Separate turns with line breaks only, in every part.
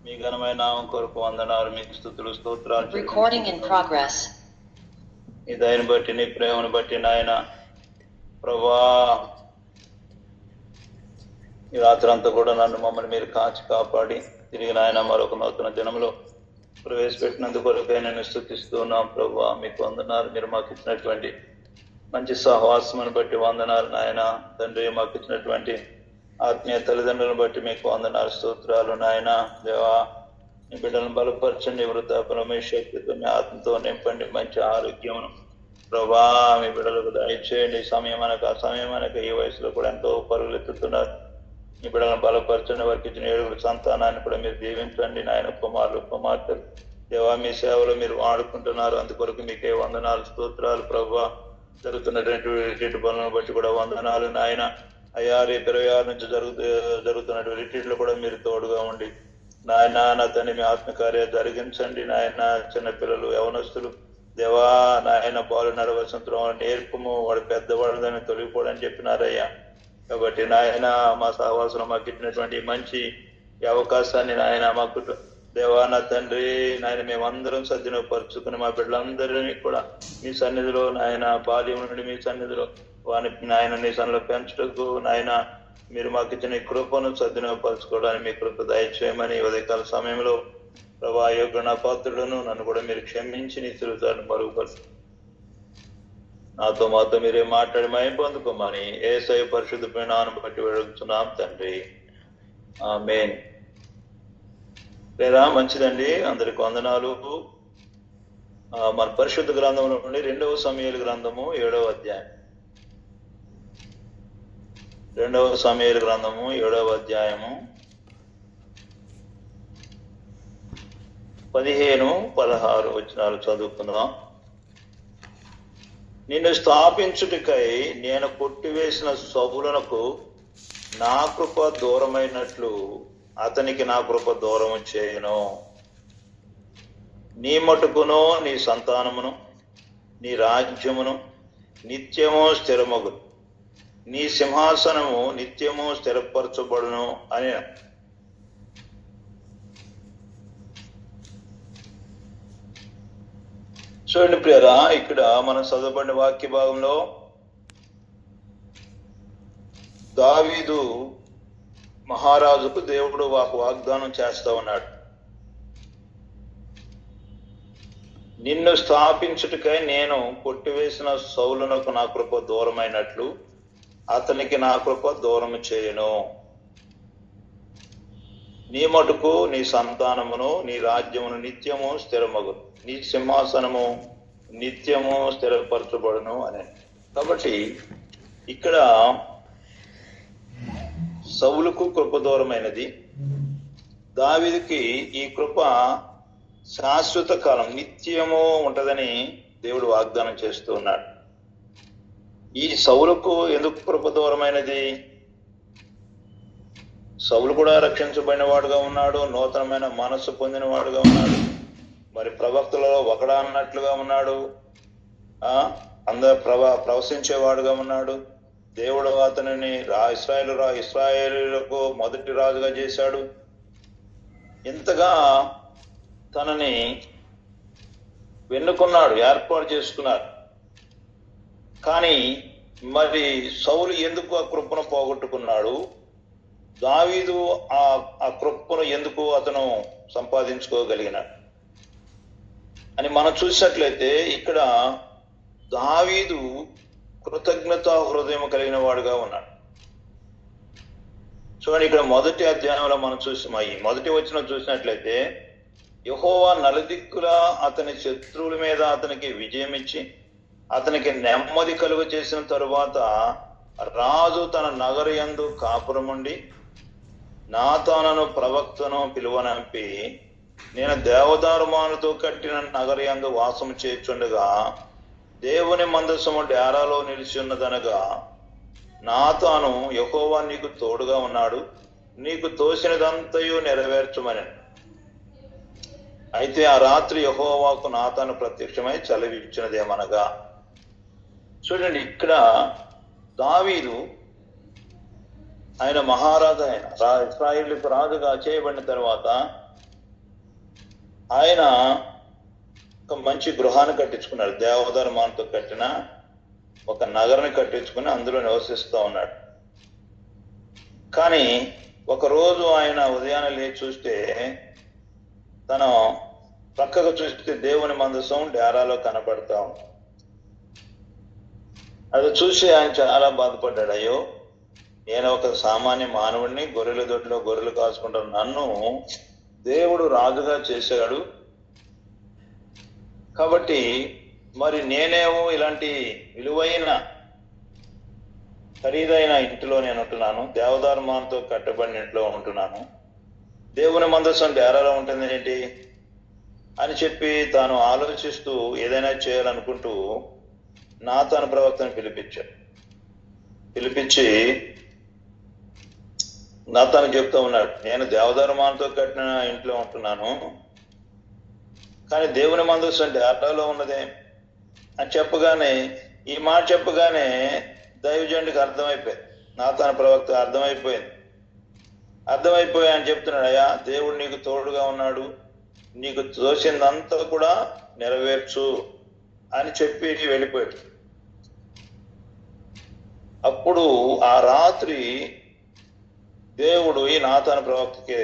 మీ ఘనమైన నామం కొరకు వందనాలు, మీకు స్తుతులు స్తోత్రాలు.
Recording in progress.
నీ దయను బట్టి, నీ ప్రేమను బట్టి నాయన ప్రభా, ఈ రాత్రి అంతా కూడా నన్ను మమ్మల్ని మీరు కాచి కాపాడి తిరిగి నాయన మరొక నూతన దినంలో ప్రవేశపెట్టినందుకు కొరకై నేను స్తుతిస్తూ ఉన్నాం. ప్రభా మీకు వందనాలు. మీరు మాకు ఇచ్చినటువంటి మంచి సహవాసమును బట్టి వందనాలు నాయన. తండ్రి మాకు ఇచ్చినటువంటి ఆత్మీయ తల్లిదండ్రులను బట్టి మీకు వందనాలు, స్తోత్రాలు నాయన. దేవా, మీ బిడ్డలను బలపరచండి, వృద్ధాపనమే శక్తితో మీ ఆత్మతో నింపండి, మంచి ఆరోగ్యమును ప్రభా మీ బిడ్డలకు దయచేయండి. సమయం అనక ఈ వయసులో కూడా ఎంతో పరుగులెత్తుతున్నారు. మీ బిడ్డలను బలపరచండి. వారికి ఇచ్చిన 7 సంతానాన్ని కూడా మీరు దీవించండి నాయన. కుమారులు కుమార్తెలు దేవా, మీ సేవలో మీరు వాడుకుంటున్నారు, అందుకొరకు మీకే వందనాలు, స్తోత్రాలు. ప్రభా జరుగుతున్నటువంటి పనులను బట్టి కూడా వందనాలు నాయన. అయ్యా, రేపు 26 నుంచి జరుగుతున్నటువంటి రిట్రీట్లో కూడా మీరు తోడుగా ఉండి నాయన, నా తండ్రి మీ ఆత్మకార్యాలు జరిగించండి నాయన. చిన్నపిల్లలు, యవనస్తులు దేవా నాయన, బాలు నడవలసిన నేర్పము, వాడు పెద్దవాళ్ళని తొలగిపోవడని చెప్పినారయ్యా. కాబట్టి నాయన, మా సహవాసంలో మాకు ఇచ్చినటువంటి మంచి అవకాశాన్ని నాయన మాకు దేవా నా తండ్రి నాయన మేమందరం సద్వినియోగపరుచుకుని మా బిడ్డలందరినీ కూడా మీ సన్నిధిలో నాయన, బాల్యం నుండి మీ సన్నిధిలో వాని నాయన నీ సన్నిధిలో పెంచుటకు నాయన మీరు మాకు ఇచ్చిన కృపను సద్వినియోగపరచుకోవడానికి మీ కృప దయచేయమని ఉదయకాల సమయంలో ప్రభా యోగ్య పాత్రులను నన్ను కూడా మీరు క్షమించి నీ తిరుగుతాను మరుగుపరచు. నాతో మాతో మీరే మాట్లాడి మయం పొందుకోమని యేసయ్య పరిశుద్ధమైన నామమును బట్టి వేడుకుంటున్నాం తండ్రి, ఆమేన్. లేదా మంచిదండి, అందరికి వందనాలు. మన పరిశుద్ధ గ్రంథంలో నుండి 2వ సమూయేలు గ్రంథము 7వ అధ్యాయం. 2వ సమూయేలు గ్రంథము 7వ అధ్యాయము 15-16 వచనాలు చదువుకుందాం. నిన్ను స్థాపించుటకై నేను కొట్టివేసిన సౌలునకు నా కృప దూరమైనట్లు అతనికి నా కృప దూరము చేయను. నీ మటుకును నీ సంతానమును నీ రాజ్యమును నిత్యము స్థిరమగును, నీ సింహాసనము నిత్యము స్థిరపరచబడును అని. చూడండి ప్రియరా, ఇక్కడ మనం చదవబడిన వాక్య భాగంలో దావీదు మహారాజుకు దేవుడు వాగ్దానం చేస్తా ఉన్నాడు. నిన్ను స్థాపించుటకై నేను కొట్టివేసిన సౌలునకు నా కృప దూరమైనట్లు అతనికి నా కృప దూరము చేయను. నీ మటుకు నీ సంతానమును నీ రాజ్యమును నిత్యము స్థిరమగును, నీ సింహాసనము నిత్యము స్థిరపరచబడును అని. కాబట్టి ఇక్కడ సౌలుకు కృప దూరమైనది, దావీదుకి ఈ కృప శాశ్వత కాలం నిత్యము ఉంటదని దేవుడు వాగ్దానం చేస్తూ ఉన్నాడు. ఈ సౌలుకు ఎందుకు కృప దూరమైనది? సౌలు కూడా రక్షించబడిన వాడుగా ఉన్నాడు, నూతనమైన మనస్సు పొందిన వాడుగా ఉన్నాడు, మరి ప్రవక్తలలో ఒకడా అన్నట్లుగా ఉన్నాడు, అందరు ప్రవశించేవాడుగా ఉన్నాడు. దేవుడు అతనిని ఇశ్రాయేలులకు మొదటి రాజుగా చేశాడు. ఇంతగా తనని వెన్నుకున్నాడు, ఏర్పాటు చేసుకున్నాడు. కానీ మరి సౌలు ఎందుకు ఆ కృపను పోగొట్టుకున్నాడు? దావీదు ఆ కృపను ఎందుకు అతను సంపాదించుకోగలిగినాడు అని మనం చూసినట్లయితే, ఇక్కడ దావీదు కృతజ్ఞత హృదయం కలిగిన వాడుగా ఉన్నాడు. చూడండి, ఇక్కడ మొదటి అధ్యాయంలో మనం ఈ మొదటి వచనం చూసినట్లయితే, యెహోవా నలుదిక్కులా అతని శత్రువుల మీద అతనికి విజయం ఇచ్చి అతనికి నెమ్మది కలుగు చేసిన తరువాత రాజు తన నగరయందు కాపురముండి నాతానును ప్రవక్తను పిలువనంపి నేను దేవదారుమానుతో కట్టిన నగరయందు వాసము చేర్చుండగా దేవుని మందసము డేరాలో నిలిచి ఉన్నదనగా నాతాను యెహోవా నీకు తోడుగా ఉన్నాడు, నీకు తోసినదంతయు నెరవేర్చమని. అయితే ఆ రాత్రి యెహోవాకు నాతాను ప్రత్యక్షమై చలివిచ్చినదేమనగా. చూడండి, ఇక్కడ దావీదు ఆయన మహారాజు, ఆయన ఇశ్రాయేలుకు రాజుగా చేయబడిన తర్వాత ఆయన ఒక మంచి గృహాన్ని కట్టించుకున్నాడు. దేవధర్మాంతో కట్టిన ఒక నగరాన్ని కట్టించుకుని అందులో నివసిస్తూ ఉన్నాడు. కానీ ఒకరోజు ఆయన ఉదయాన్నే లేచి చూస్తే, తను పక్కకు చూస్తే దేవుని మందసం డేరాలో కనబడతా ఉంది. అది చూసి ఆయన చాలా బాధపడ్డాడు. అయ్యో, నేను ఒక సామాన్య మానవుడిని, గొర్రెల దొడ్లో గొర్రెలు కాసుకుంటాను, నన్ను దేవుడు రాజుగా చేశాడు. కాబట్టి మరి నేనేమో ఇలాంటి విలువైన ఖరీదైన ఇంటిలో నేను ఉంటున్నాను, దేవధర్మాంతో కట్టబడిన ఇంట్లో ఉంటున్నాను, దేవుని మందసం డేరాలో ఉంటుంది ఏంటి అని చెప్పి తాను ఆలోచిస్తూ ఏదైనా చేయాలనుకుంటూ నాతాను ప్రవక్తను పిలిపించి నాతాను చెప్తూ ఉన్నాడు, నేను దేవధర్మాంతో కట్టిన ఇంట్లో ఉంటున్నాను, కానీ దేవుని మందసం డేరాలో ఉన్నదే అని చెప్పగానే, ఈ మాట చెప్పగానే దైవజనుడికి అర్థమైపోయింది, నాతాను ప్రవక్త అర్థమైపోయి అని చెప్తున్నాడు, అయ్యా, దేవుడు నీకు తోడుగా ఉన్నాడు, నీకు తోచిందంతా కూడా నెరవేర్చు అని చెప్పి వెళ్ళిపోయాడు. అప్పుడు ఆ రాత్రి దేవుడు ఈ నాతాను ప్రవక్తకి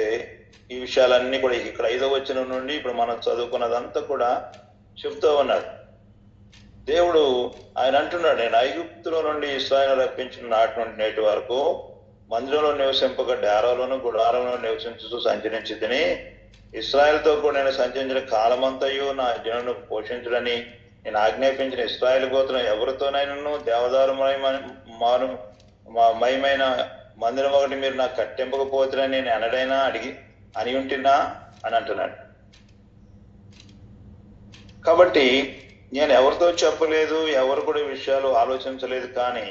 ఈ విషయాలన్నీ కూడా ఇక్కడ 5వ వచనం నుండి ఇప్పుడు మనం చదువుకున్నదంతా కూడా చెప్తూ ఉన్నాడు. దేవుడు ఆయన అంటున్నాడు, నేను ఐగుప్తులో నుండి ఇశ్రాయేలు రప్పించిన నాటి నుండి నేటి వరకు మందిరంలో నివసింపక డేరాలోను గుడారంలో నివసించుతూ సంచరించి తిని, ఇశ్రాయేలుతో కూడా నేను సంచరించిన కాలమంతయు నా జనులను పోషించడని నేను ఆజ్ఞాపించిన ఇశ్రాయేలు గోత్రం ఎవరితోనైనా దేవదారుమయమైన మందిరం ఒకటి మీరు నాకు కట్టింపకపోతులని నేను అనడైనా అని ఉంటున్నా అని అంటున్నాడు. కాబట్టి నేను ఎవరితో చెప్పలేదు, ఎవరు కూడా విషయాలు ఆలోచించలేదు, కానీ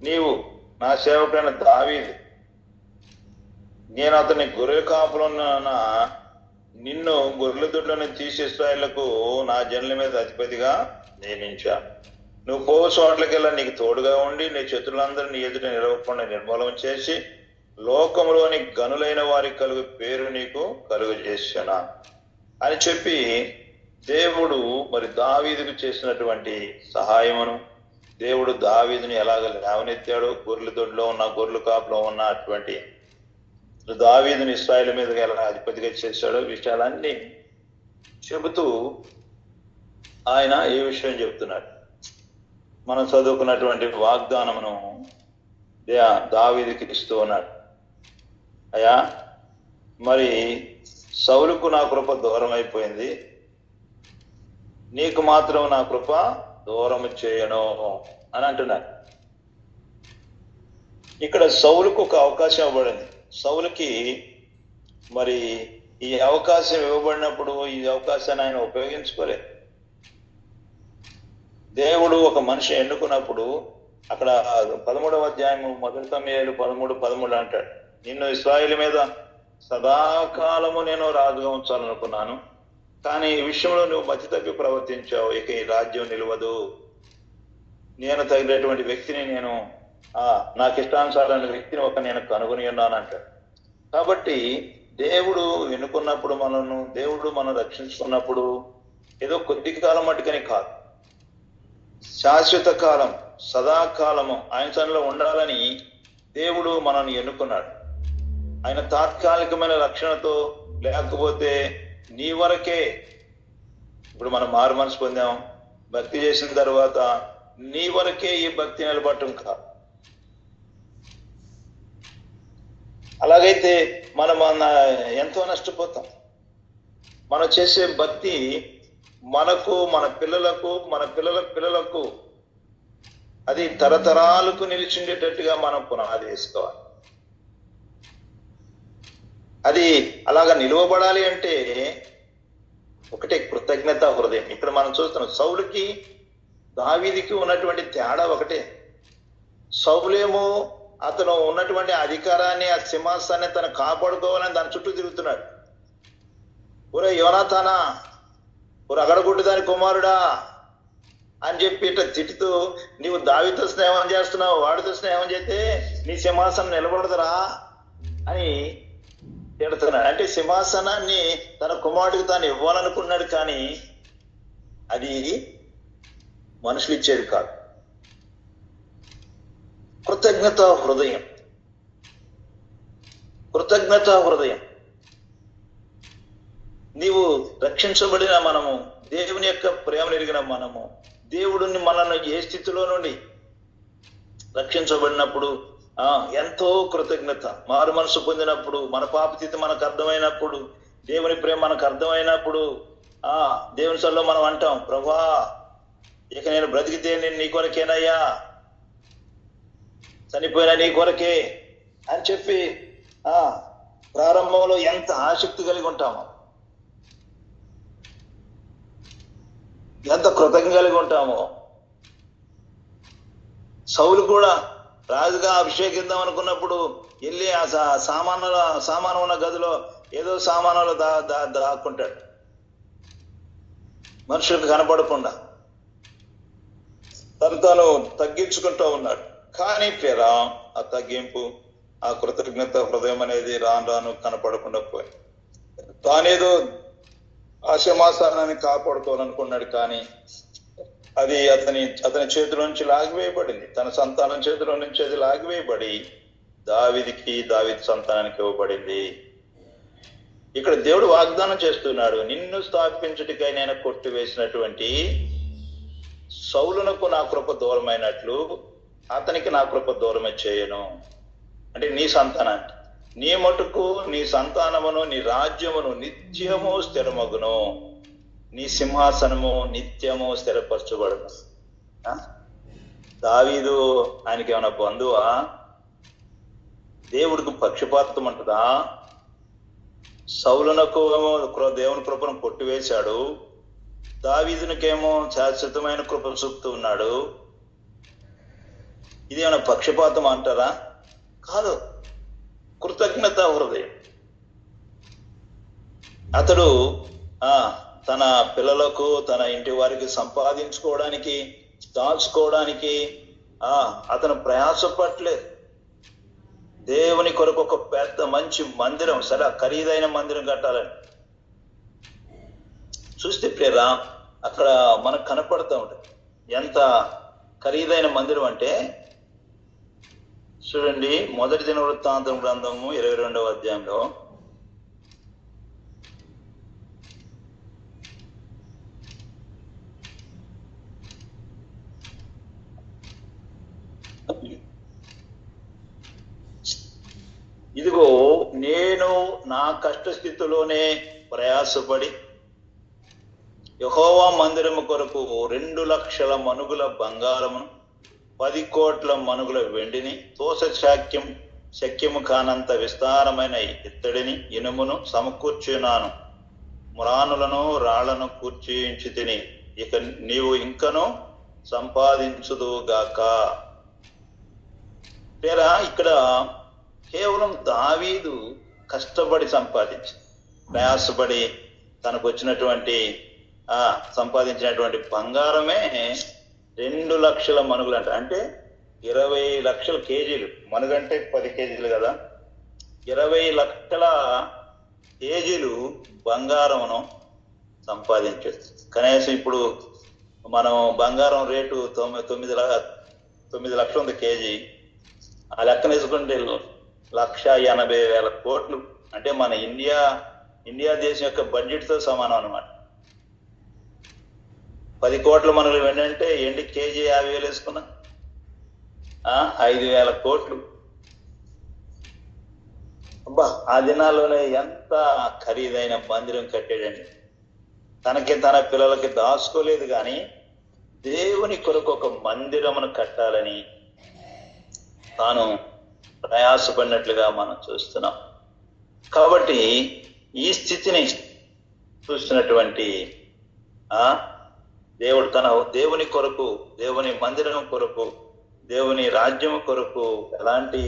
నీవు నా సేవకుడైన దావీదు, నేను అతని గొర్రెల కాపులో నిన్ను గొర్రెల దొడ్లను తీసి ఇశ్రాయేలుకు నా జనుల మీద అధిపతిగా నియమించా. నువ్వు పోవు చోట్లకెల్లా నీకు తోడుగా ఉండి నీ శత్రులందరూ నీ ఎదుట నిలవకుండా నిర్మూలన చేసి లోకంలోని గనులైన వారికి కలుగు పేరు నీకు కలుగు చేస్తున్నా అని చెప్పి దేవుడు మరి దావీదుకు చేసినటువంటి సహాయమును, దేవుడు దావీదుని ఎలాగ లేవనెత్తాడో, గొర్రెల దొడ్లో ఉన్న గొర్రెల కాపులో ఉన్న అటువంటి దావీదుని ఇశ్రాయేలు మీదగా ఎలా అధిపతిగా చేశాడో విషయాలన్నీ చెబుతూ ఆయన ఏ విషయం చెబుతున్నాడు. మనం చదువుకున్నటువంటి వాగ్దానమును దావీదుకి ఇస్తూ ఉన్నాడు. అయ్యా, మరి సౌలుకు నా కృప దూరం అయిపోయింది, నీకు మాత్రం నా కృప దూరం చేయను అని అంటున్నాడు. ఇక్కడ సౌలుకు ఒక అవకాశం ఇవ్వబడింది. సౌలుకి మరి ఈ అవకాశం ఇవ్వబడినప్పుడు ఈ అవకాశాన్ని ఆయన ఉపయోగించుకోలేదు. దేవుడు ఒక మనిషి ఎన్నుకున్నప్పుడు అక్కడ 13వ అధ్యాయము 1 సమూయేలు 13:13 అంటాడు, నిన్ను ఇశ్రాయేలు మీద సదాకాలము నేను రాజుగా ఉంచాలనుకున్నాను, కానీ ఈ విషయంలో నువ్వు మతి తప్పి ప్రవర్తించావు, ఇక ఈ రాజ్యం నిలవదు, నేను తగినటువంటి వ్యక్తిని నాకు ఇష్టానుసారమైన వ్యక్తిని నేను కనుగొని ఉన్నాను అంటాడు. కాబట్టి దేవుడు ఎన్నుకున్నప్పుడు దేవుడు మనం రక్షించుకున్నప్పుడు ఏదో కొద్ది కాలం మట్టుకని కాదు, శాశ్వత కాలం సదాకాలము ఆయన సన్నిధిలో ఉండాలని దేవుడు మనల్ని ఎన్నుకున్నాడు. ఆయన తాత్కాలికమైన రక్షణతో, లేకపోతే నీ వరకే, ఇప్పుడు మనం మారు మనసు పొందాం, భక్తి చేసిన తర్వాత నీ వరకే ఈ భక్తి నిలబడటం కాదు. అలాగైతే మనం ఎంతో నష్టపోతాం. మనం చేసే భక్తి మనకు, మన పిల్లలకు, మన పిల్లల పిల్లలకు అది తరతరాలకు నిలిచిండేటట్టుగా మనం పునాది వేసుకోవాలి. అది అలాగా నిలువబడాలి అంటే ఒకటే కృతజ్ఞత హృదయం. ఇక్కడ మనం చూస్తున్నాం సౌలుకి దావీదుకి ఉన్నటువంటి తేడా ఒకటే. సౌలేమో అతను ఉన్నటువంటి అధికారాన్ని, ఆ సింహాసాన్ని తను కాపాడుకోవాలని దాని చుట్టూ తిరుగుతున్నాడు. ఒరే యోనాతానా, ఒరే అగడగుడ్డు దాని కుమారుడా అని చెప్పి ఇట్లా తిట్టుతూ, నీవు దావీదుతో స్నేహం చేస్తున్నావు, వాడితో స్నేహం చేస్తే నీ సింహాసనం నిలబడదురా అని తిడుతున్నాడు. అంటే సింహాసనాన్ని తన కుమారుడికి తాను ఇవ్వాలనుకున్నాడు, కానీ అది మనుషులు ఇచ్చేది కాదు. కృతజ్ఞతా హృదయం, కృతజ్ఞతా హృదయం. నీవు రక్షించబడిన మనము, దేవుని యొక్క ప్రేమను ఎరిగిన మనము, దేవుడిని మనల్ని ఏ స్థితిలో నుండి రక్షించబడినప్పుడు ఎంతో కృతజ్ఞత, మారు మనసు పొందినప్పుడు, మన పాపస్థితి మనకు అర్థమైనప్పుడు, దేవుని ప్రేమ మనకు అర్థమైనప్పుడు దేవుని సల్లో మనం అంటాం, ప్రభా ఇక నేను బ్రతికితే నేను నీ కొరకేనయ్యా, చనిపోయినా నీ కొరకే అని చెప్పి ప్రారంభంలో ఎంత ఆసక్తి కలిగి ఉంటామో, ఎంత కృతజ్ఞత కలిగి ఉంటామో. సౌలు కూడా రాజుగా అభిషేకిద్దాం అనుకున్నప్పుడు వెళ్ళి ఆ సామాను ఉన్న గదిలో ఏదో సామానులు దాక్కుంటాడు, మనుషులకు కనపడకుండా తను తగ్గించుకుంటూ ఉన్నాడు. కానీ పేరా ఆ తగ్గింపు, ఆ కృతజ్ఞత హృదయం అనేది రాను కనపడకుండా పోయి తానేదో ఆ సింహాసనాన్ని కాపాడుకోవాలనుకున్నాడు, కానీ అది అతని చేతిలో నుంచి లాగివేయబడింది. తన సంతానం చేతిలో నుంచి అది లాగివేయబడి దావీదు సంతానానికి ఇవ్వబడింది. ఇక్కడ దేవుడు వాగ్దానం చేస్తున్నాడు, నిన్ను స్థాపించుటికై నేను కొట్టివేసినటువంటి సౌలునకు నా కృప దూరమైనట్లు అతనికి నా కృప దూరమే చేయను. అంటే నీ సంతానానికి, నీ మటుకు నీ సంతానమును, నీ రాజ్యమును నిత్యము స్థిరమగును, నీ సింహాసనము నిత్యము స్థిరపరచబడును. దావీదు ఆయనకి ఏమైనా బంధువా? దేవుడికి పక్షపాతం అంటదా? సౌలునకు ఏమో దేవుని కృపను కొట్టివేశాడు, దావీదునికేమో శాశ్వతమైన కృపను చూపుతూ ఉన్నాడు. ఇది ఏమైనా పక్షపాతం అంటారా? కాదు, కృతజ్ఞత హృదయం. అతడు తన పిల్లలకు, తన ఇంటి వారికి సంపాదించుకోవడానికి, దాచుకోవడానికి అతను ప్రయాసపడలేదు. దేవుని కొరకు ఒక పెద్ద మంచి మందిరం, సరే ఖరీదైన మందిరం కట్టాలని చూస్తే ప్రేరా అక్కడ మనకు కనపడుతూ ఉంటుంది ఎంత ఖరీదైన మందిరం అంటే. చూడండి, మొదటి దినవృత్తాంతం గ్రంథము 22వ అధ్యాయంలో ఇదిగో నేను నా కష్టస్థితిలోనే ప్రయాసపడి యెహోవా మందిరము కొరకు 2 లక్షల మనుగుల బంగారమును 10 కోట్ల మనుగుల వెండిని శక్యము కానంత విస్తారమైన ఇత్తడిని ఇనుమును సమకూర్చున్నాను, మ్రానులను రాళ్లను కూర్చుంచి తిని, ఇక నీవు ఇంకను సంపాదించుదుగాక. పేరా ఇక్కడ కేవలం దావీదు కష్టపడి సంపాదించి, ప్రయాసపడి తనకు వచ్చినటువంటి సంపాదించినటువంటి బంగారమే 2 లక్షల మనుగులు అంట. అంటే 20 లక్షల కేజీలు. మనుగంటే 10 కేజీలు కదా, 20 లక్షల కేజీలు బంగారమును సంపాదించచ్చు. కనీసం ఇప్పుడు మనం బంగారం రేటు 9 లక్షలు ఉంది కేజీ. ఆ లెక్కన వేసుకుంటే 1,80,000 కోట్లు. అంటే మన ఇండియా దేశం యొక్క బడ్జెట్తో సమానం అన్నమాట. 10 కోట్ల మనుగులు ఏంటంటే ఎండి కేజీ 50,000 వేసుకున్నా 5,000 కోట్లు. అబ్బా, ఆ దినాల్లోనే ఎంత ఖరీదైన మందిరం కట్టాడండి. తనకి తన పిల్లలకి దాచుకోలేదు, కానీ దేవుని కొరకు ఒక మందిరమును కట్టాలని తాను ప్రయాసపడినట్లుగా మనం చూస్తున్నాం. కాబట్టి ఈ స్థితిని చూస్తున్నటువంటి దేవుడు తన దేవుని కొరకు, దేవుని మందిరం కొరకు, దేవుని రాజ్యం కొరకు ఎలాంటి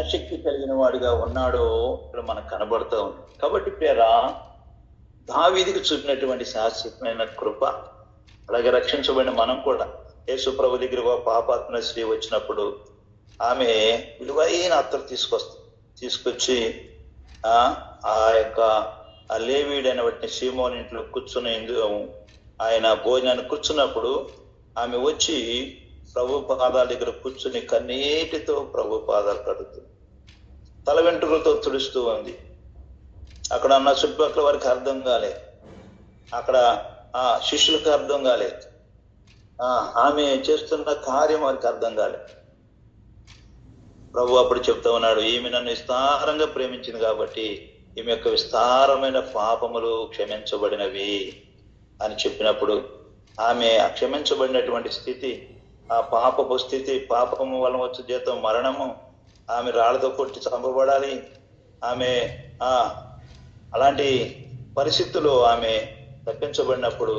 ఆసక్తి కలిగిన వాడిగా ఉన్నాడో ఇక్కడ మనకు కనబడుతూ ఉంది. కాబట్టి పేరా దావీదుకు చూపినటువంటి శాశ్వతమైన కృప, అలాగే రక్షించబడిన మనం కూడా యేసు ప్రభు దగ్గర పాపాత్మ స్త్రీ వచ్చినప్పుడు ఆమె విలువైన అత్తరు తీసుకొచ్చి ఆ యొక్క ఆ లేవీయుడైన వాటిని సీమోని ఇంట్లో కూర్చుని ఆయన భోజనాన్ని కూర్చున్నప్పుడు ఆమె వచ్చి ప్రభు పాదాల దగ్గర కూర్చుని కన్నీటితో ప్రభు పాదాలు కడుగుతుంది, తల వెంట్రుకలతో తుడుస్తూ ఉంది. అక్కడ ఉన్న చుట్టుపక్కల వారికి అర్థం కాలేదు, అక్కడ శిష్యులకు అర్థం కాలేదు, ఆమె చేస్తున్న కార్యం వారికి అర్థం కాలేదు. ప్రభు అప్పుడు చెప్తా ఉన్నాడు, ఈమె నన్ను విస్తారంగా ప్రేమించింది కాబట్టి ఈమె యొక్క విస్తారమైన పాపములు క్షమించబడినవి అని చెప్పినప్పుడు ఆమె క్షమించబడినటువంటి స్థితి, ఆ పాపపు స్థితి, పాపము వలన వచ్చే జీతం మరణము, ఆమె రాళ్లతో కొట్టి చంపబడాలి, ఆమె అలాంటి పరిస్థితుల్లో ఆమె తప్పించబడినప్పుడు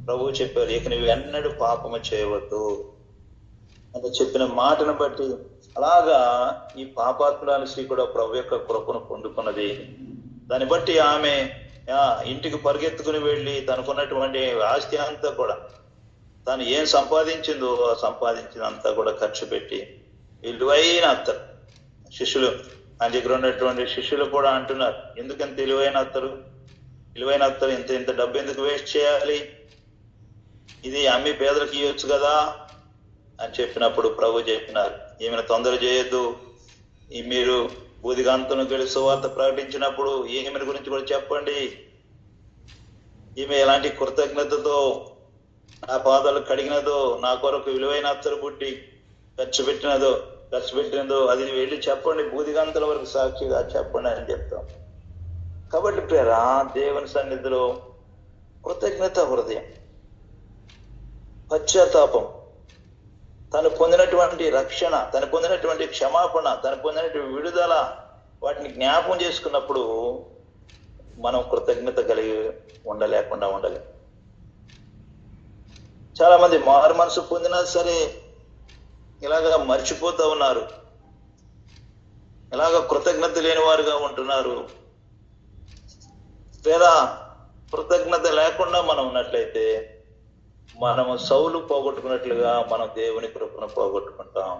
ప్రభువు చెప్పారు, ఇక నువ్వు ఎన్నడూ పాపము చేయవద్దు అని చెప్పిన మాటను బట్టి అలాగా ఈ పాపాత్మురాలు స్త్రీ కూడా ప్రభు యొక్క కృపను పొందుకున్నది. దాన్ని బట్టి ఆమె ఇంటికి పరిగెత్తుకుని వెళ్ళి తనకున్నటువంటి ఆస్తి అంతా కూడా తను ఏం సంపాదించిందో సంపాదించినంతా కూడా ఖర్చు పెట్టి విలువైన అత్తరు, శిష్యులు ఆయన దగ్గర ఉన్నటువంటి శిష్యులు కూడా అంటున్నారు, ఎందుకంత విలువైన అత్తరు ఇంత డబ్బు ఎందుకు వేస్ట్ చేయాలి, ఇది అమ్మి పేదలకు ఇవ్వచ్చు కదా అని చెప్పినప్పుడు ప్రభు చెప్పినారు, ఈమెను తొందర చేయొద్దు, మీరు బూదిగంతును గెలిచి సువార్త ప్రకటించినప్పుడు ఈమె గురించి కూడా చెప్పండి, ఈమె ఎలాంటి కృతజ్ఞతతో నా పాదాలు కడిగినదో, నా కొరకు విలువైన అత్తరు పుట్టి ఖర్చు పెట్టినదో అది వెళ్ళి చెప్పండి, బూదిగంతుల వరకు సాక్షిగా చెప్పండి అని చెప్తాం. కాబట్టి ప్రియరా, దేవుని సన్నిధిలో కృతజ్ఞత హృదయం, పశ్చాత్తాపం, తను పొందినటువంటి రక్షణ, తను పొందినటువంటి క్షమాపణ, తను పొందినటువంటి విడుదల, వాటిని జ్ఞాపకం చేసుకున్నప్పుడు మనం కృతజ్ఞత కలిగి ఉండలేకుండా ఉండలేం. చాలా మంది మారు మనసు పొందినా సరే ఇలాగా మర్చిపోతూ ఉన్నారు, ఇలాగ కృతజ్ఞత లేని వారుగా ఉంటున్నారు. లేదా కృతజ్ఞత లేకుండా మనం ఉన్నట్లయితే మనము సౌలు పోగొట్టుకున్నట్లుగా మనం దేవుని కృపను పోగొట్టుకుంటాం.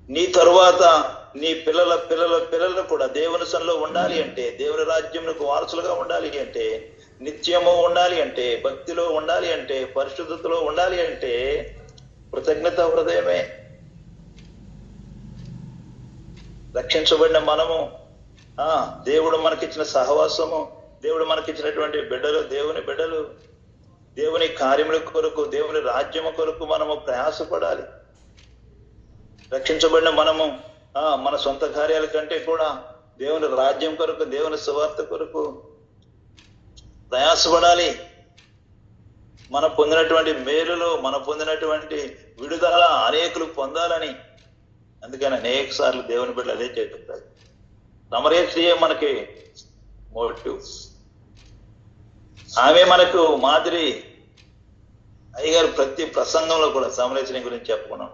నీ తరువాత నీ పిల్లల పిల్లల పిల్లలు కూడా దేవుని సన్నిధిలో ఉండాలి అంటే, దేవుని రాజ్యమునకు వారసులుగా ఉండాలి అంటే, నిత్యము ఉండాలి అంటే, భక్తిలో ఉండాలి అంటే, పరిశుద్ధతలో ఉండాలి అంటే కృతజ్ఞత హృదయమే. రక్షించబడిన మనము, దేవుడు మనకిచ్చిన సహవాసము, దేవుడు మనకిచ్చినటువంటి బిడ్డలు, దేవుని బిడ్డలు, దేవుని కార్యముల కొరకు, దేవుని రాజ్యము కొరకు మనము ప్రయాసపడాలి. రక్షించబడిన మనము మన సొంత కార్యాల కంటే కూడా దేవుని రాజ్యం కొరకు, దేవుని సువార్త కొరకు ప్రయాసపడాలి. మనం పొందినటువంటి మేలులో, మనం పొందినటువంటి విడుదల అనేకులు పొందాలని. అందుకని అనేక సార్లు దేవుని బిడ్డలు అదే చేస్తుంటారు. సమరేశ్వరియే మనకి మోటివ్, ఆమె మనకు మాదిరి. అయ్యగారు ప్రతి ప్రసంగంలో కూడా సమరేశ్వరి గురించి చెప్పుకున్నాం.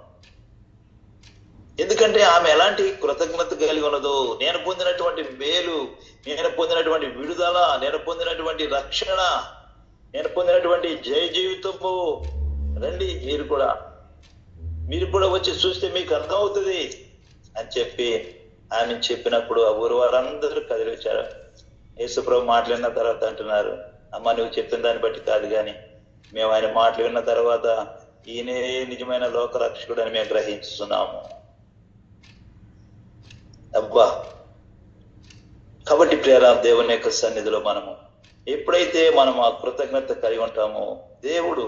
ఎందుకంటే ఆమె ఎలాంటి కృతజ్ఞత కలిగి ఉన్నదో, నేను పొందినటువంటి మేలు, నేను పొందినటువంటి విడుదల, నేను పొందినటువంటి రక్షణ, నేను పొందినటువంటి జయ జీవితము, రండి మీరు కూడా వచ్చి చూస్తే మీకు అర్థమవుతుంది అని చెప్పి ఆమె చెప్పినప్పుడు ఆ ఊరు వారందరూ కదిలిచ్చారు. యేసుప్రభు మాట్లాడిన తర్వాత అంటున్నారు, అమ్మ నువ్వు చెప్పిన దాన్ని బట్టి కాదు కానీ మేము ఆయన మాటలు విన్న తర్వాత ఈయనే నిజమైన లోకరక్షకుడు అని మేము గ్రహించుతున్నాము. అబ్బా! కాబట్టి ప్రియరా, దేవుని యొక్క సన్నిధిలో మనము ఎప్పుడైతే మనం ఆ కృతజ్ఞత కలిగి ఉంటామో, దేవుడు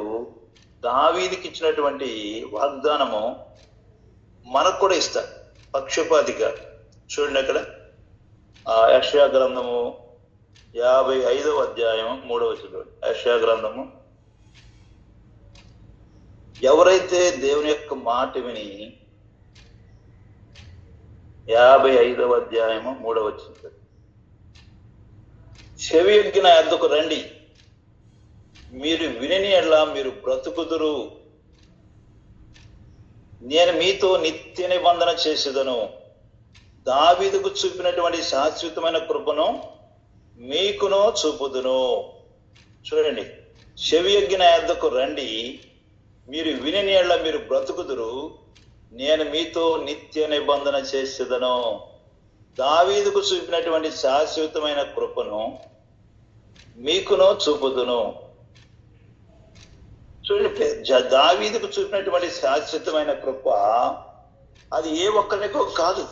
దావీదుకి ఇచ్చినటువంటి వాగ్దానము మనకు కూడా ఇస్తాడు పక్షపాతిగా. చూడండి అక్కడ యెషయా గ్రంథము 55వ అధ్యాయం 3వ వచనం. యెషయా గ్రంథము, ఎవరైతే దేవుని యొక్క మాట విని 55వ అధ్యాయము 3వ వచనం, చెవియొగ్గి నా యొద్దకు రండి, మీరు వినని ఎడల మీరు బ్రతుకుదురు, నేను మీతో నిత్య నిబంధన చేసేదను, దావీదుకు చూపినటువంటి శాశ్వతమైన కృపను మీకును చూపుదును. చూడండి, చెవియొగ్గి నా యొద్దకు రండి, మీరు వినని ఎడల మీరు బ్రతుకుదురు, నేను మీతో నిత్య నిబంధన చేసేదను. దావీదుకు చూపినటువంటి శాశ్వతమైన కృపను మీకును చూపుదును. చూడండి, దావీదుకు చూపినటువంటి శాశ్వతమైన కృప అది ఏ ఒక్కరికో కాదు.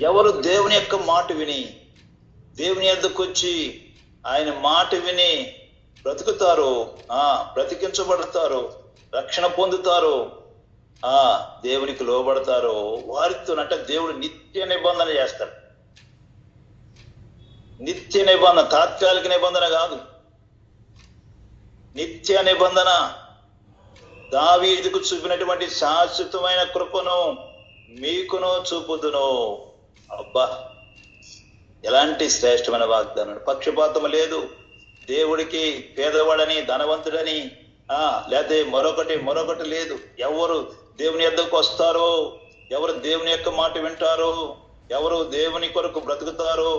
ఎవరు దేవుని యొక్క మాట విని దేవుని యొద్దకు వచ్చి ఆయన మాట విని బ్రతుకుతారో, బ్రతికించబడతారో, రక్షణ పొందుతారో, దేవునికి లోబడతారో వారితోనంట దేవుడు నిత్య నిబంధన చేస్తాడు. నిత్య నిబంధన, తాత్కాలిక నిబంధన కాదు, నిత్య నిబంధన. దావీదుకు చూపినటువంటి శాశ్వతమైన కృపను మీకును చూపుదును. అబ్బా, ఎలాంటి శ్రేష్టమైన వాగ్దానం! పక్షపాతం లేదు. దేవుడికి పేదవాడని ధనవంతుడని లేకపోతే మరొకటి లేదు. ఎవరు దేవుని యొద్దకు వస్తారో, ఎవరు దేవుని యొక్క మాట వింటారో, ఎవరు దేవుని కొరకు బ్రతుకుతారో,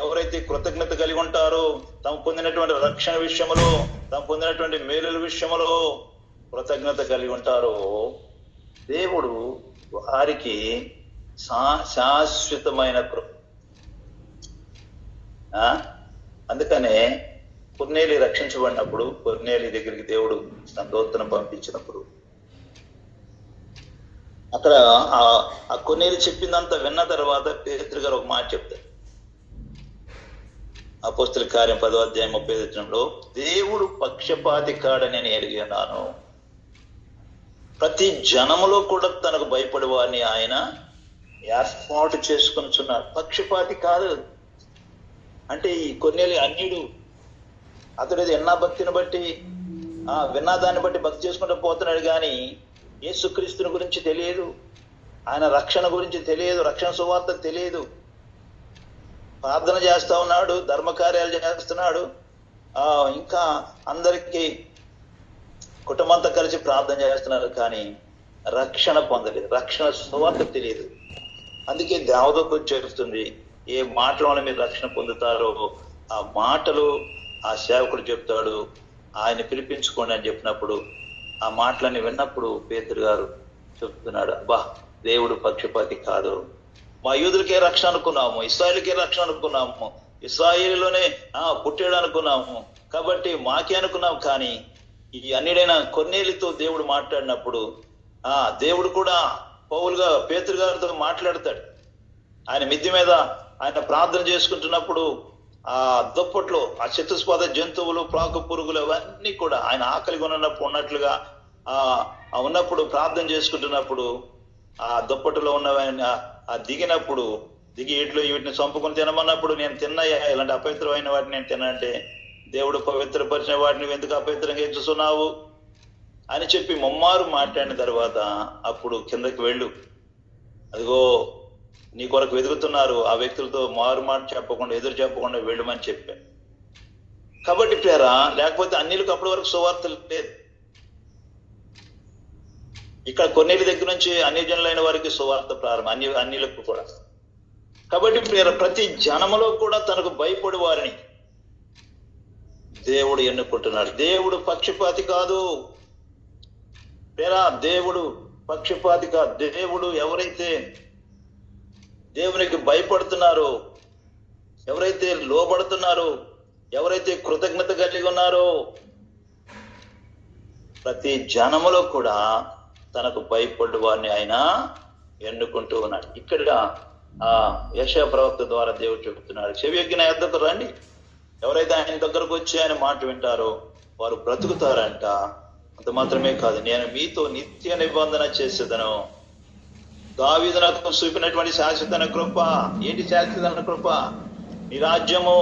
ఎవరైతే కృతజ్ఞత కలిగి ఉంటారో, తాము పొందినటువంటి రక్షణ విషయంలో, తాము పొందినటువంటి మేలుల విషయంలో కృతజ్ఞత కలిగి ఉంటారో దేవుడు వారికి శాశ్వతమైన కృప. అందుకనే కొర్నేలి రక్షించబడినప్పుడు, కొర్నేలి దగ్గరికి దేవుడు తన దూతను పంపించినప్పుడు అక్కడ ఆ కొర్నేలి చెప్పిందంతా విన్న తర్వాత పేతురు గారు ఒక మాట చెప్తారు. అపోస్తలుల కార్యం 10వ అధ్యాయం 30వ వచనంలో, దేవుడు పక్షపాతి కాడని నేను ఎరిగి ఉన్నాను, ప్రతి జనములో కూడా తనకు భయపడే వారిని ఆయన ఏర్పాటు చేసుకొనిచున్నాడు. పక్షపాతి కాదు అంటే ఈ కొన్నేళ్ళు అన్యుడు, అతడు ఎన్నా భక్తిని బట్టి విన్నా దాన్ని బట్టి భక్తి చేసుకుంటూ పోతున్నాడు. కానీ యేసుక్రీస్తుని గురించి తెలియదు, ఆయన రక్షణ గురించి తెలియదు, రక్షణ సువార్త తెలియదు. ప్రార్థన చేస్తా ఉన్నాడు, ధర్మకార్యాలు చేస్తున్నాడు, ఇంకా అందరికీ కుటుంబంతో కలిసి ప్రార్థన చేస్తున్నారు, కానీ రక్షణ పొందలేదు, రక్షణ సువార్త తెలియదు. అందుకే దేవదూత చేస్తుంది, ఏ మాటల వల్ల మీరు రక్షణ పొందుతారో ఆ మాటలు ఆ సేవకుడు చెప్తాడు, ఆయన పిలిపించుకోండి అని చెప్పినప్పుడు ఆ మాటలని విన్నప్పుడు పేతురు గారు చెప్తున్నాడు, అబ్బా, దేవుడు పక్షపాతి కాదు. మా యూదులకే రక్షణ అనుకున్నాము, ఇశ్రాయేలుకే రక్షణ అనుకున్నాము, ఇశ్రాయేలులోనే పుట్టాడు అనుకున్నాము, కాబట్టి మాకే అనుకున్నాం. కానీ ఈ అన్నిడైన కొర్నేలితో దేవుడు మాట్లాడినప్పుడు దేవుడు కూడా పౌలుగా పేతురు గారితో మాట్లాడతాడు. ఆయన మిద్ది మీద ఆయన ప్రార్థన చేసుకుంటున్నప్పుడు ఆ దుప్పట్లో ఆ చతుస్పాద జంతువులు, ప్రాకు పురుగులు అవన్నీ కూడా ఆయన ఆకలిగా ఉన్నట్లుగా ఉన్నప్పుడు ప్రార్థన చేసుకుంటున్నప్పుడు ఆ దుప్పటిలో ఉన్నవన్నీ దిగి ఇట్లో వీటిని చంపుకొని తినమన్నప్పుడు, నేను తిన్నయ్యా, ఇలాంటి అపవిత్రమైన వాటిని నేను తినంటే, దేవుడు పవిత్రపరిచిన వాటిని ఎందుకు అపవిత్రంగా ఎంచుతున్నావు అని చెప్పి ముమ్మారు మాట్లాడిన తర్వాత అప్పుడు కిందకి వెళ్ళు, అదిగో నీ కొరకు వెతుకుతున్నారు, ఆ వ్యక్తులతో మారు మాట చెప్పకుండా, ఎదురు చెప్పకుండా వెళ్ళమని చెప్పాను. కాబట్టి ప్రేరా, లేకపోతే అన్నిలకు అప్పటి వరకు సువార్త లేదు. ఇక్కడ కొన్నేళ్ళ దగ్గర నుంచి అన్యజనులైన వారికి సువార్త ప్రారంభం, అన్యులకు కూడా. కాబట్టి ప్రేర, ప్రతి జనములో కూడా తనకు భయపడి వారిని దేవుడు ఎన్నుకుంటున్నాడు. దేవుడు పక్షపాతి కాదు ప్రేరా, దేవుడు పక్షపాతి కాదు. దేవుడు ఎవరైతే దేవునికి భయపడుతున్నారో, ఎవరైతే లోబడుతున్నారో, ఎవరైతే కృతజ్ఞత కలిగి ఉన్నారో, ప్రతి జనములో కూడా తనకు భయపడు వారిని ఆయన ఎన్నుకుంటూ ఉన్నాడు. ఇక్కడ యెషయా ప్రవక్త ద్వారా దేవుడు చెబుతున్నాడు, చెవియొగ్గి నా యొద్దకు రండి, ఎవరైతే ఆయన దగ్గరకు వచ్చి ఆయన మాట వింటారో వారు బ్రతుకుతారంట. అంత మాత్రమే కాదు, నేను మీతో నిత్య నిబంధన చేసేదను. దావీదు నాకు చూపినటువంటి శాశ్వత కృప. ఏంటి శాశ్వత కృప? నీ రాజ్యము,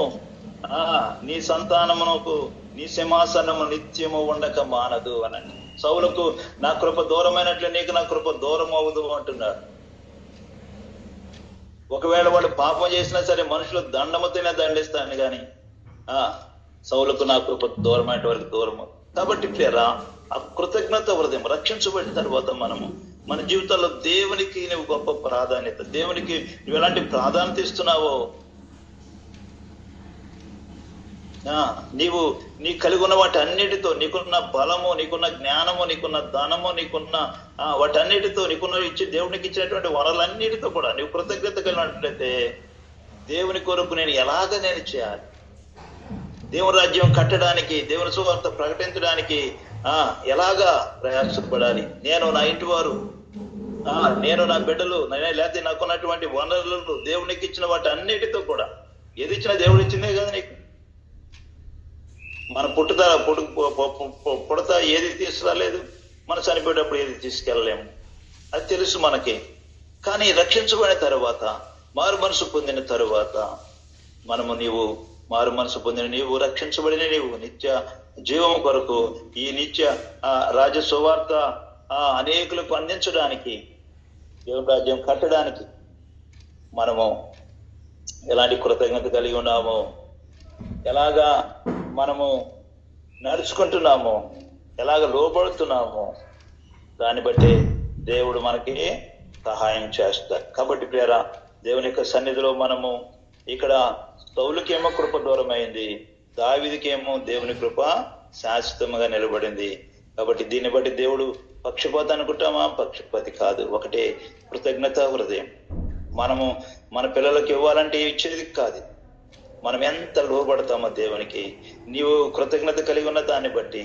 నీ సంతానమునకు నీ సింహాసనము నిత్యము ఉండక మానదు అనండి. సౌలుకు నా కృప దూరమైనట్లు నీకు నా కృప దూరం అవ్వదు అంటున్నాడు. ఒకవేళ వాడు పాపం చేసినా సరే మనుషులు దండముతోనే దండిస్తాను కానీ సౌలుకు నా కృప దూరమైన వారికి దూరము. కాబట్టి ప్రియరా, ఆ కృతజ్ఞత హృదయం రక్షించబడిన తర్వాత మనము మన జీవితంలో దేవునికి నువ్వు గొప్ప ప్రాధాన్యత, దేవునికి నువ్వు ఎలాంటి ప్రాధాన్యత ఇస్తున్నావో నీవు నీ కలిగి ఉన్న వాటి అన్నిటితో, నీకున్న బలము, నీకున్న జ్ఞానము, నీకున్న ధనము, నీకున్న వాటన్నిటితో, నీకున్న దేవునికి ఇచ్చినటువంటి వరాలన్నిటితో కూడా నీవు కృతజ్ఞత కలిగినట్లయితే దేవుని కొరకు నేను చేయాలి, దేవుని రాజ్యం కట్టడానికి, దేవుని సువార్త ప్రకటించడానికి ఎలాగా ప్రయాసపడాలి, నేను నా ఇంటి వారు, నేను నా బిడ్డలు, లేకపోతే నాకున్నటువంటి వనరులు, దేవునికి ఇచ్చిన వాటి అన్నిటితో కూడా, ఏది ఇచ్చినా దేవుడు ఇచ్చిందే కదా నీకు. మన పుడతా ఏది తీసుకురాలేదు, మన చనిపోయేటప్పుడు ఏది తీసుకెళ్ళలేము, అది తెలుసు మనకి. కానీ రక్షించబడిన తరువాత, మారు మనసు పొందిన తరువాత నీవు మారు మనసు పొందిన నీవు, రక్షించబడిన నీవు నిత్య జీవం కొరకు, ఈ నిత్య రాజ్య సువార్త అనేకులకు అందించడానికి, దేవుని రాజ్యం కట్టడానికి మనము ఎలాంటి కృతజ్ఞత కలిగి ఉన్నామో, ఎలాగా మనము నడుచుకుంటున్నామో, ఎలాగ లోబడుతున్నామో, దాన్ని బట్టి దేవుడు మనకి సహాయం చేస్తాడు. కాబట్టి ప్రియరా, దేవుని యొక్క సన్నిధిలో మనము ఇక్కడ సౌలుకేమో కృప దూరమైంది, దావీదుకేమో దేవుని కృప శాశ్వతంగా నిలబడింది. కాబట్టి దీన్ని బట్టి దేవుడు పక్షపాతం అనుకుంటామా? పక్షపాతి కాదు. ఒకటే కృతజ్ఞత హృదయం. మనము మన పిల్లలకు ఇవ్వాలంటే ఇచ్చేది కాదు, మనం ఎంత లోబడతామో దేవునికి. నీవు కృతజ్ఞత కలిగి ఉన్న దాన్ని బట్టి,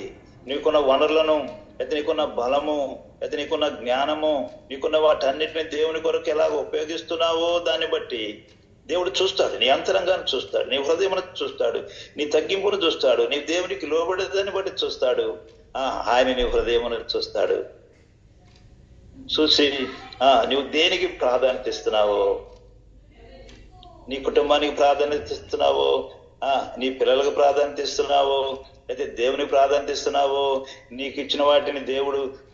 నీకున్న వనరులను, అయితే నీకున్న బలము, అయితే నీకున్న జ్ఞానము, నీకున్న వాటన్నిటిని దేవుని కొరకు ఎలాగ ఉపయోగిస్తున్నావో దాన్ని బట్టి దేవుడు చూస్తాడు. నీ అంతరంగాన్ని చూస్తాడు, నీ హృదయమును చూస్తాడు, నీ తగ్గింపును చూస్తాడు, నీ దేవునికి లోబడేదాన్ని బట్టి చూస్తాడు. ఆయన నీ హృదయమును చూస్తాడు. చూసి నువ్వు దేనికి ప్రాధాన్యత ఇస్తున్నావో, నీ కుటుంబానికి ప్రాధాన్యత ఇస్తున్నావో, నీ పిల్లలకు ప్రాధాన్యత ఇస్తున్నావో, అయితే దేవునికి ప్రాధాన్యత ఇస్తున్నావో, నీకు ఇచ్చిన వాటిని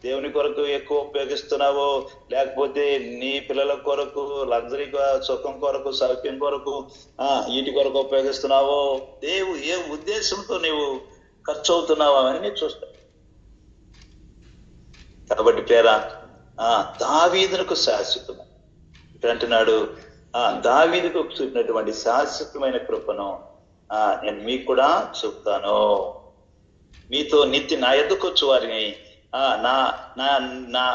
దేవుని కొరకు ఎక్కువ ఉపయోగిస్తున్నావో, లేకపోతే నీ పిల్లల కొరకు, లగ్జరీ సుఖం కొరకు, సౌఖ్యం కొరకు, వీటి కొరకు ఉపయోగిస్తున్నావో, ఏ ఉద్దేశంతో నీవు ఖర్చు అవుతున్నావో అవన్నీ చూస్తావు. కాబట్టి పేరా, దావీదునకు శాశ్వతం ఇక్కడ అంటున్నాడు, దావీదుకు చూపినటువంటి శాశ్వతమైన కృపను నేను మీకు కూడా చూపుతాను. మీతో నిత్య నా ఎద్దకు వచ్చి వారిని నా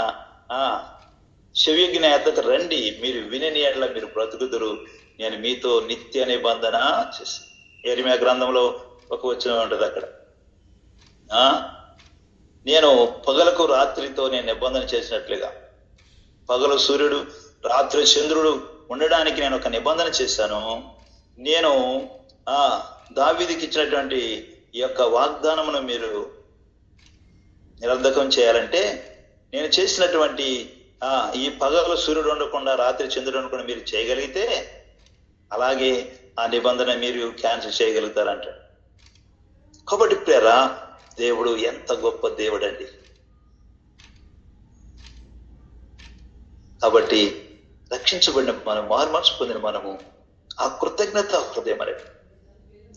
చెవిగిన ఎద్దకు రండి, మీరు వినని ఎడల మీరు బ్రతుకుదురు, నేను మీతో నిత్య నిబంధన చేసి. యెరెమీయా గ్రంథంలో ఒక వచనం ఉంటుంది అక్కడ, నేను పగలకు రాత్రితో నేను నిబంధన చేసినట్లుగా, పగలు సూర్యుడు రాత్రి చంద్రుడు ఉండడానికి నేను ఒక నిబంధన చేశాను. నేను దావీదుకి ఇచ్చినటువంటి ఈ యొక్క వాగ్దానమును మీరు నిరర్ధకం చేయాలంటే, నేను చేసినటువంటి ఈ పగలు సూర్యుడు ఉండకుండా, రాత్రి చంద్రుడు ఉండకుండా మీరు చేయగలిగితే, అలాగే ఆ నిబంధన మీరు క్యాన్సిల్ చేయగలుగుతారంట. కాబట్టి ప్రియరా, దేవుడు ఎంత గొప్ప దేవుడు అండి. కాబట్టి రక్షించబడిన మనం, మారు మనసు పొందిన మనము ఆ కృతజ్ఞత హృదయం అనేది,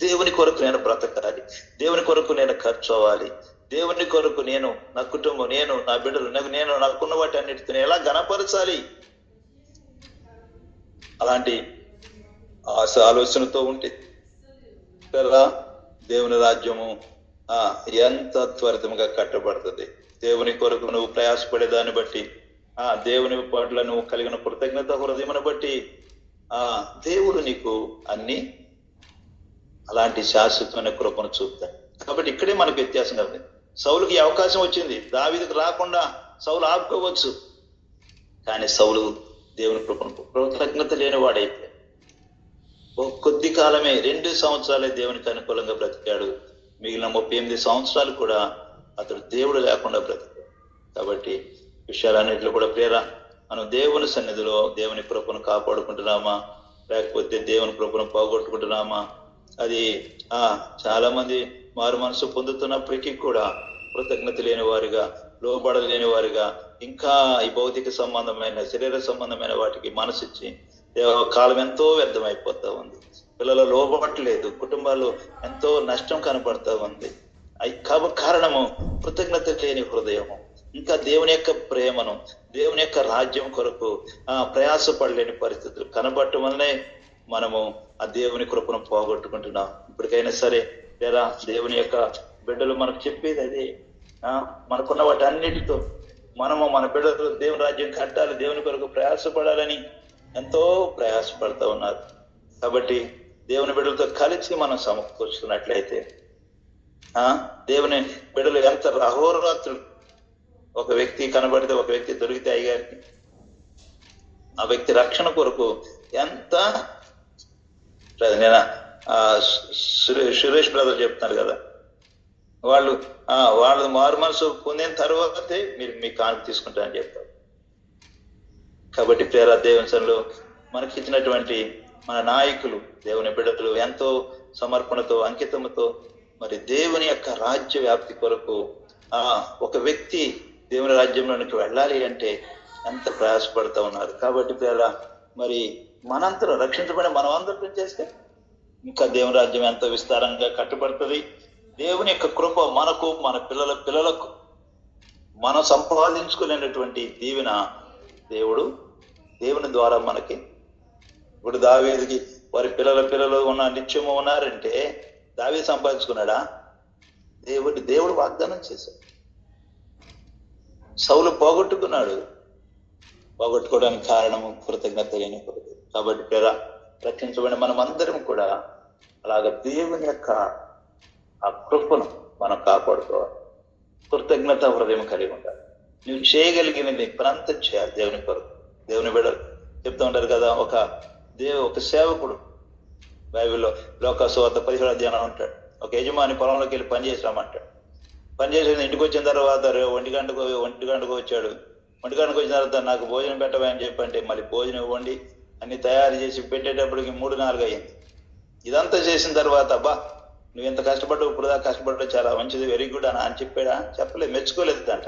దేవుని కొరకు నేను బ్రతకాలి, దేవుని కొరకు నేను ఖర్చు అవ్వాలి, దేవుని కొరకు నేను, నా కుటుంబం, నేను, నా బిడ్డలు, నేను నాకున్న వాటి అన్నిటితో ఎలా ఘనపరచాలి, అలాంటి ఆలోచనతో ఉంటే దేవుని రాజ్యము ఎంత త్వరితంగా కట్టబడుతుంది. దేవుని కొరకు నువ్వు ప్రయాసపడేదాన్ని బట్టి, దేవుని పట్ల నువ్వు కలిగిన కృతజ్ఞత హృదయమును బట్టి దేవుడు నీకు అన్ని అలాంటి శాశ్వతమైన కృపను చూపుతాడు. కాబట్టి ఇక్కడే మనకు వ్యత్యాసం ఉంది. సౌలుకి అవకాశం వచ్చింది, దావీదుకు రాకుండా సౌలు ఆపుకోవచ్చు, కానీ సౌలు దేవుని కృపను కృతజ్ఞత లేని వాడైపోయాడు. కొద్ది కాలమే, 2 సంవత్సరాలే దేవునికి అనుకూలంగా బ్రతికాడు. మిగిలిన 38 సంవత్సరాలు కూడా అతడు దేవుడు లేకుండా బ్రతికాడు. కాబట్టి విషయాలన్నింటిలో కూడా ప్రేర, మనం దేవుని సన్నిధిలో దేవుని కృపను కాపాడుకుంటున్నామా, లేకపోతే దేవుని కృపను పోగొట్టుకుంటున్నామా? అది చాలా మంది మారు మనసు పొందుతున్నప్పటికీ కూడా కృతజ్ఞత లేని వారిగా, లోబడలేని వారిగా, ఇంకా ఈ భౌతిక సంబంధమైన, శరీర సంబంధమైన వాటికి మనసిచ్చి కాలం ఎంతో వ్యర్థమైపోతా ఉంది. పిల్లలు లోబడట్లేదు, కుటుంబాలు ఎంతో నష్టం కనపడతా ఉంది. కారణము కృతజ్ఞత లేని హృదయము, ఇంకా దేవుని యొక్క ప్రేమను, దేవుని యొక్క రాజ్యం కొరకు ప్రయాసపడలేని పరిస్థితులు కనబడటం వల్లనే మనము ఆ దేవుని కృపను పోగొట్టుకుంటున్నాం. ఇప్పటికైనా సరే లేదా దేవుని యొక్క బిడ్డలు మనకు చెప్పేది అదే. మనకున్న వాటి అన్నిటితో మనము మన బిడ్డలు దేవుని రాజ్యం కట్టాలి, దేవుని కొరకు ప్రయాసపడాలని ఎంతో ప్రయాసపడతా ఉన్నారు. కాబట్టి దేవుని బిడ్డలతో కలిసి మనం సమకూర్చుకున్నట్లయితే దేవుని బిడ్డలు ఎంత అహోరాత్రులు, ఒక వ్యక్తి కనబడితే, ఒక వ్యక్తి దొరికితే అయ్యగారికి ఆ వ్యక్తి రక్షణ కొరకు ఎంత నేను సురేష్ బ్రదర్ చెప్తున్నారు కదా, వాళ్ళు మారు మనసు పొందిన తర్వాతే మీరు మీ కానుక తీసుకుంటారని చెప్తారు. కాబట్టి ప్రేర దేవుని సన్నిధిలో మనకి ఇచ్చినటువంటి మన నాయకులు, దేవుని బిడ్డలు ఎంతో సమర్పణతో, అంకితముతో మరి దేవుని యొక్క రాజ్య వ్యాప్తి కొరకు ఒక వ్యక్తి దేవుని రాజ్యంలోనికి వెళ్ళాలి అంటే ఎంత ప్రయాసపడుతూ ఉన్నారు. కాబట్టి ప్రేర మరి మనంతరం రక్షించబడి మనం అందరం చేస్తే ఇంకా దేవుని రాజ్యం ఎంతో విస్తారంగా కట్టబడుతుంది. దేవుని యొక్క కృప మనకు, మన పిల్లలకు మనం సంపాదించుకునేటువంటి దీవెన దేవుని ద్వారా మనకి. ఇప్పుడు దావీదుకి వారి పిల్లలు ఉన్న నిత్యము ఉన్నారంటే దావీదు సంపాదించుకున్నాడా? దేవుడు వాగ్దానం చేశాడు. సౌలు పోగొట్టుకోవడానికి కారణము కృతజ్ఞత లేని కొరకు. కాబట్టి పేర రక్షించబడిన మనం అందరం కూడా అలాగ దేవుని యొక్క ఆ కృపను మనం కాపాడుకోవాలి. కృతజ్ఞత హృదయం కలిగి ఉండాలి. నువ్వు చేయగలిగినది ప్రాంతం చేయాలి దేవుని కొరకు. దేవుని బిడ్డలు చెప్తూ ఉంటారు కదా, ఒక సేవకుడు బైబిల్లో లోకసువార్త 17వ అధ్యాయం ఉంటాడు. ఒక యజమాని పొలంలోకి వెళ్ళి పని చేసిరామంటాడు. పని చేసి ఇంటికి వచ్చిన తర్వాత ఒంటి గంటకు వచ్చాడు. ఒంటి గంటకు వచ్చిన తర్వాత నాకు భోజనం పెట్టవని చెప్పంటే మళ్ళీ భోజనం వండి అన్ని తయారు చేసి పెట్టేటప్పటికి 3-4 అయ్యింది. ఇదంతా చేసిన తర్వాత అబ్బా నువ్వు ఎంత కష్టపడ్డావు, ఇప్పుడు దాకా కష్టపడ్డావు, చాలా మంచిది, వెరీ గుడ్ అని చెప్పాడా? చెప్పలేదు, మెచ్చుకోలేదు అంట.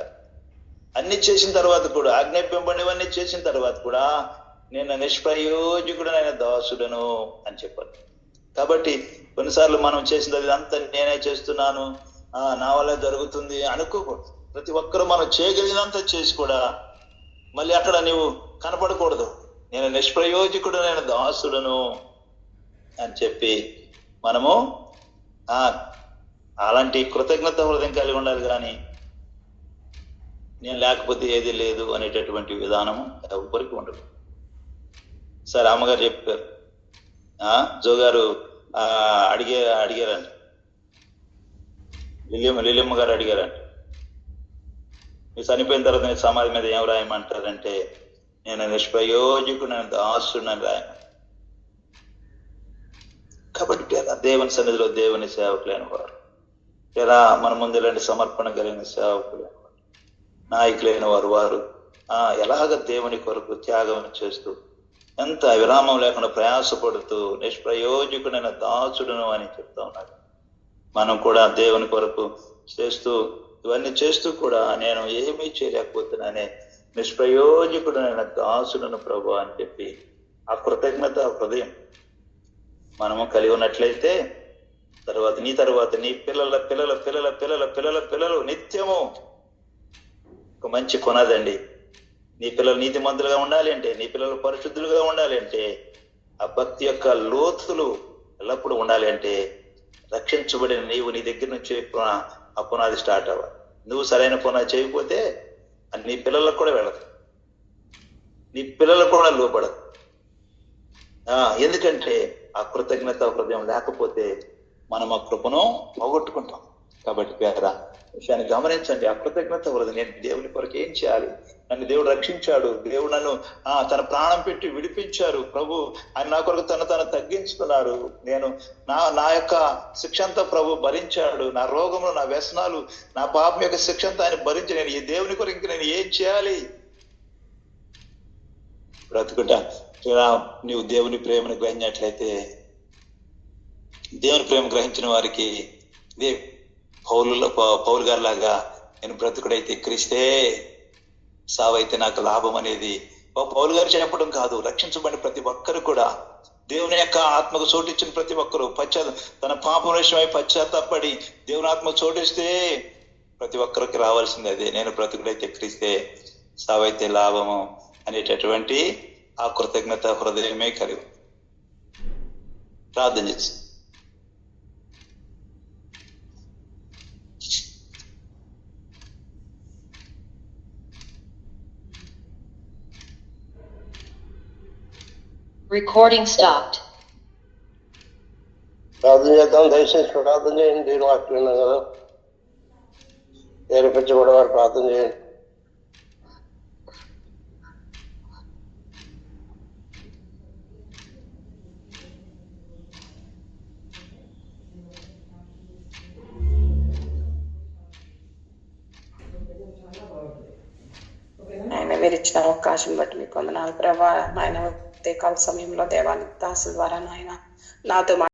అన్ని చేసిన తర్వాత కూడా, ఆజ్ఞాపింపబడినవన్నీ చేసిన తర్వాత కూడా నేను నిష్ప్రయోజకుడైన దాసుడను అని చెప్పాను. కాబట్టి కొన్నిసార్లు మనం చేసినది అంతా నేనే చేస్తున్నాను, నా వల్ల జరుగుతుంది అనుకోకూడదు. ప్రతి ఒక్కరూ మనం చేయగలిగినంత చేసి కూడా మళ్ళీ అక్కడ నువ్వు కనపడకూడదు. నేను నిష్ప్రయోజకుడైన దాసుడను అని చెప్పి మనము అలాంటి కృతజ్ఞత హృదయం కలిగి ఉండాలి. కానీ నేను లేకపోతే ఏది లేదు అనేటటువంటి విధానము ఎవరికి ఉండదు. సరే, అమ్మగారు చెప్పారు, జోగారు అడిగారంట, లిలియమ్మ గారు అడిగారంట, మీరు చనిపోయిన తర్వాత నేను సమాధి మీద ఏం రాయమంటారంటే నేను నిష్ప్రయోజకుడైన దాసుడని రాయమ. కాబట్టి దేవుని సన్నిధిలో దేవుని సేవకులైన వారు, ఎలా మన ముందు ఇలాంటి సమర్పణ కలిగిన సేవకులైన వారు, నాయకులైన వారు ఎలాగ దేవుని కొరకు త్యాగం చేస్తూ ఎంత విరామం లేకుండా ప్రయాసపడుతూ నిష్ప్రయోజకుడైన దాసుడును అని చెప్తా ఉన్నారు. మనం కూడా దేవుని కొరకు ఇవన్నీ చేస్తూ కూడా నేను ఏమీ చేయలేకపోతున్నానే, నిష్ప్రయోజకుడైన దాసుడును ప్రభు అని చెప్పి ఆ కృతజ్ఞత హృదయం మనము కలిగి ఉన్నట్లయితే నీ పిల్లలు నిత్యము ఒక మంచి పునాదండి. నీ పిల్లలు నీతిమంతులుగా ఉండాలి అంటే, నీ పిల్లలు పరిశుద్ధులుగా ఉండాలి అంటే, ఆ భక్తి యొక్క లోతులు ఎల్లప్పుడూ ఉండాలి అంటే రక్షించబడిన నీ దగ్గర నుంచి ఆ పునాది స్టార్ట్ అవ్వాలి. నువ్వు సరైన పునాది చేయకపోతే నీ పిల్లలకు కూడా వెళ్ళదు, నీ పిల్లలకు కూడా లోపడదు. ఎందుకంటే ఆ కృతజ్ఞత హృదయం లేకపోతే మనం ఆ కృపను పోగొట్టుకుంటాం. కాబట్టి పేర విషయాన్ని గమనించండి. ఆ కృతజ్ఞత హృదయం, నేను దేవుని కొరకు ఏం చేయాలి, నన్ను దేవుడు రక్షించాడు, దేవుడు నన్ను తన ప్రాణం పెట్టి విడిపించారు, ప్రభు ఆయన నా కొరకు తను తగ్గించుకున్నారు, నేను నా యొక్క శిక్ష అంతా ప్రభు భరించాడు, నా రోగములు, నా వ్యసనాలు, నా పాపం యొక్క శిక్ష అంతా ఆయన భరించి నేను ఈ దేవుని కొరకు నేను ఏం చేయాలి బ్రతుకుట. నీవు దేవుని ప్రేమను గ్రహించినట్లయితే, దేవుని ప్రేమ గ్రహించిన వారికి ఇదే పౌలు గారి లాగా నేను బ్రతుకుడైతే క్రీస్తే, సావైతే నాకు లాభం అనేది పౌలు గారు చెప్పడం కాదు. రక్షించబడిన ప్రతి ఒక్కరు కూడా దేవుని యొక్క ఆత్మకు చోటిచ్చిన ప్రతి ఒక్కరు తన పాపం విషయమై పశ్చాత్తాపడి దేవుని ఆత్మకు చోటిస్తే ప్రతి ఒక్కరికి రావాల్సింది అదే, నేను బ్రతుకుడైతే క్రీస్తే, సావైతే లాభము అనేటటువంటి ఆ కృతజ్ఞత హృదయమే కలిగి ప్రార్థన చేసి
Recording stopped.
ప్రార్థన చేద్దాం. దయచేసి ప్రార్థన చేయండి. దీని వాక్యం విన్నాం కదా, నేర్పించబడేవారు ప్రార్థన చేయండి.
ఆయన మీరు ఇచ్చిన అవకాశం బట్టి మీకు వందనాలు ప్రభా. ఆయన కాల సమయంలో దేవానికి దాసుల ద్వారా నాయన నాతో